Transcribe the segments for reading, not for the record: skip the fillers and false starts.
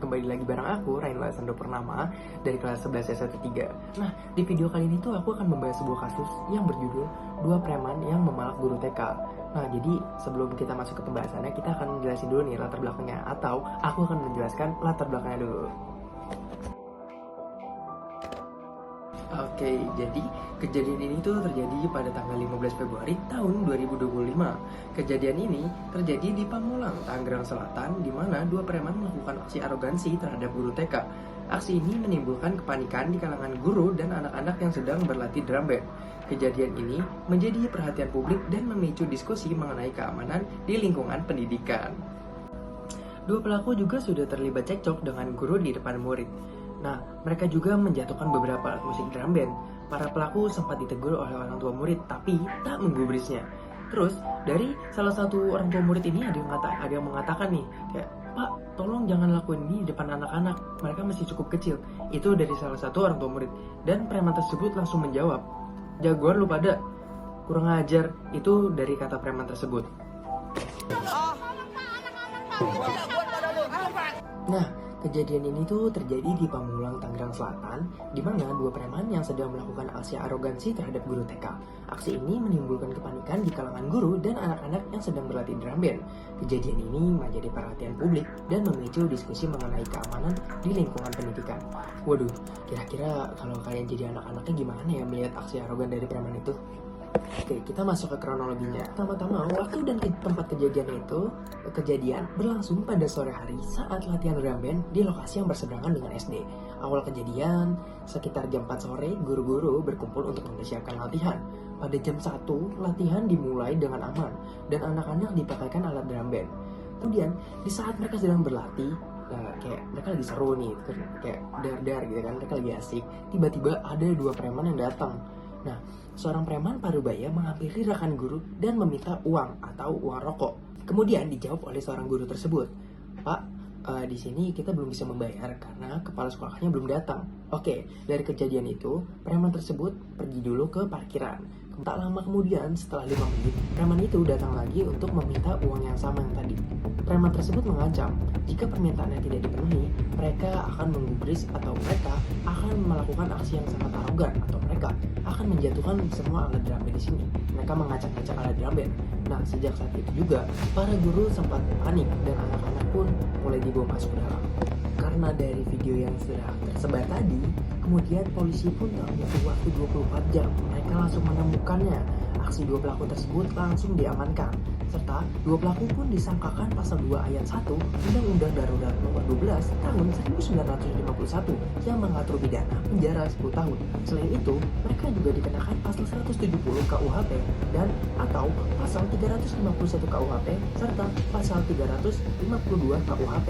kembali lagi bareng aku, Rainla Sando Purnama dari kelas 11 S13. Nah, di video kali ini tuh aku akan membahas sebuah kasus yang berjudul Dua Preman yang Memalak Guru TK. Nah, jadi sebelum kita masuk ke pembahasannya, kita akan jelasin dulu nih latar belakangnya, atau aku akan menjelaskan latar belakangnya dulu. Oke, jadi kejadian ini tuh terjadi pada tanggal 15 Februari tahun 2025. Kejadian ini terjadi di Pamulang, Tangerang Selatan, di mana dua preman melakukan aksi arogansi terhadap guru TK. Aksi ini menimbulkan kepanikan di kalangan guru dan anak-anak yang sedang berlatih drum band. Kejadian ini menjadi perhatian publik dan memicu diskusi mengenai keamanan di lingkungan pendidikan. Dua pelaku juga sudah terlibat cekcok dengan guru di depan murid. Nah, mereka juga menjatuhkan beberapa alat musik drum band. Para pelaku sempat ditegur oleh orang tua murid, tapi tak menggubrisnya. Terus, dari salah satu orang tua murid ini ada yang mengatakan nih, kayak, "Pak, tolong jangan lakuin ini di depan anak-anak, mereka masih cukup kecil." Itu dari salah satu orang tua murid. Dan preman tersebut langsung menjawab, "Jagoan lu pada, kurang ajar." Itu dari kata preman tersebut. Nah, kejadian ini tuh terjadi di Pamulang, Tangerang Selatan, di mana dua preman yang sedang melakukan aksi arogansi terhadap guru TK. Aksi ini menimbulkan kepanikan di kalangan guru dan anak-anak yang sedang berlatih drum band. Kejadian ini menjadi perhatian publik dan memicu diskusi mengenai keamanan di lingkungan pendidikan. Waduh, kira-kira kalau kalian jadi anak-anaknya gimana ya melihat aksi arogan dari preman itu? Oke, kita masuk ke kronologinya. Pertama-tama, waktu dan tempat kejadian berlangsung pada sore hari saat latihan drum band di lokasi yang berseberangan dengan SD. Awal kejadian, sekitar jam 4 sore, guru-guru berkumpul untuk mempersiapkan latihan. Pada jam 1, latihan dimulai dengan aman, dan anak-anak dipakaikan alat drum band. Kemudian, di saat mereka sedang berlatih, kayak mereka lagi seru nih, kayak dar-dar gitu kan, mereka lagi asik. Tiba-tiba ada dua preman yang datang. Nah, seorang preman parubaya menghampiri rekan guru dan meminta uang atau uang rokok. Kemudian dijawab oleh seorang guru tersebut, "Pak, di sini kita belum bisa membayar karena kepala sekolahnya belum datang." Oke, dari kejadian itu, preman tersebut pergi dulu ke parkiran. Tak lama kemudian, setelah 5 menit, preman itu datang lagi untuk meminta uang yang sama yang tadi. Preman tersebut mengancam, jika permintaannya tidak dipenuhi, mereka akan menggubris atau mereka akan melakukan aksi yang sangat arogan, atau mereka akan menjatuhkan semua alat drum band di sini. Mereka mengacak-acak alat drum band. Nah, sejak saat itu juga, para guru sempat panik dan anak-anak pun mulai dibawa masuk ke dalam. Karena dari video yang sudah tersebar tadi, kemudian polisi pun tak butuh waktu 24 jam. Mereka langsung menemukannya. Aksi dua pelaku tersebut langsung diamankan. Serta dua pelaku pun disangkakan pasal 2 ayat 1 Undang-Undang Darurat Nomor 12 tahun 1951 yang mengatur pidana penjara 10 tahun. Selain itu, mereka juga dikenakan pasal 170 KUHP dan atau pasal 351 KUHP serta pasal 352 KUHP.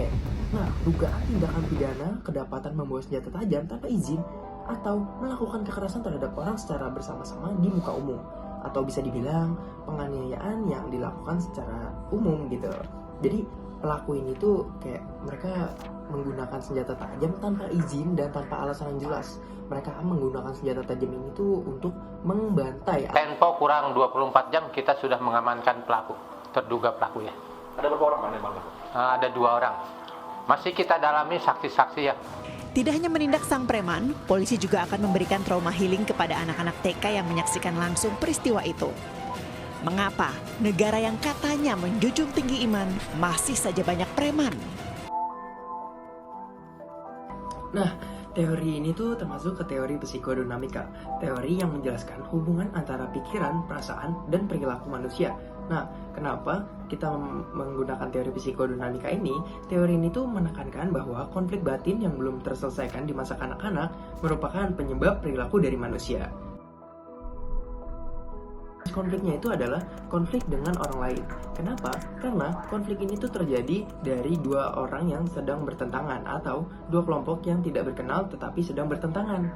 Nah, dugaan tindakan pidana kedapatan membawa senjata tajam tanpa izin atau melakukan kekerasan terhadap orang secara bersama-sama di muka umum, atau bisa dibilang penganiayaan yang dilakukan secara umum gitu. Jadi pelaku ini tuh kayak mereka menggunakan senjata tajam tanpa izin dan tanpa alasan yang jelas. Mereka menggunakan senjata tajam ini tuh untuk membantai. Tempo kurang 24 jam kita sudah mengamankan pelaku, terduga pelaku ya. Ada berapa orang kan emang? Ada 2 orang. Masih kita dalami saksi-saksi ya. Tidak hanya menindak sang preman, polisi juga akan memberikan trauma healing kepada anak-anak TK yang menyaksikan langsung peristiwa itu. Mengapa negara yang katanya menjunjung tinggi iman masih saja banyak preman? Nah, teori ini tuh termasuk ke teori psikodinamika, teori yang menjelaskan hubungan antara pikiran, perasaan, dan perilaku manusia. Nah, kenapa kita menggunakan teori psikodinamika ini? Teori ini tuh menekankan bahwa konflik batin yang belum terselesaikan di masa kanak-kanak merupakan penyebab perilaku dari manusia. Konfliknya itu adalah konflik dengan orang lain. Kenapa? Karena konflik ini tuh terjadi dari dua orang yang sedang bertentangan atau dua kelompok yang tidak berkenal tetapi sedang bertentangan.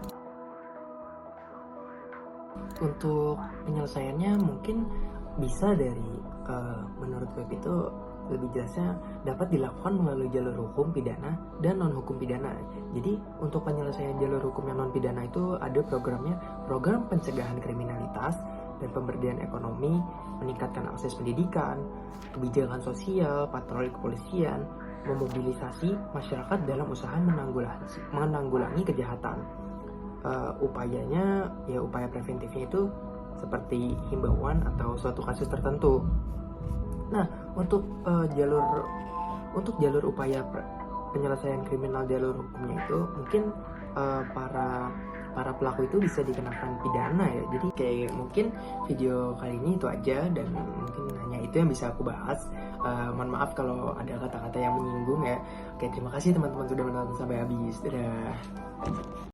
Untuk penyelesaiannya mungkin bisa dari menurut web itu lebih jelasnya dapat dilakukan melalui jalur hukum pidana dan non hukum pidana. Jadi untuk penyelesaian jalur hukum yang non pidana itu ada programnya, program pencegahan kriminalitas dan pemberdayaan ekonomi, meningkatkan akses pendidikan, kebijakan sosial, patroli kepolisian, memobilisasi masyarakat dalam usaha menanggulangi kejahatan. Upayanya ya upaya preventifnya itu seperti himbauan atau suatu kasus tertentu. Nah, untuk jalur upaya penyelesaian kriminal jalur hukumnya itu mungkin para pelaku itu bisa dikenakan pidana ya. Jadi kayak mungkin video kali ini itu aja, dan mungkin hanya itu yang bisa aku bahas. Mohon maaf kalau ada kata-kata yang menyinggung ya. Oke, terima kasih teman-teman sudah menonton sampai habis. Dadah.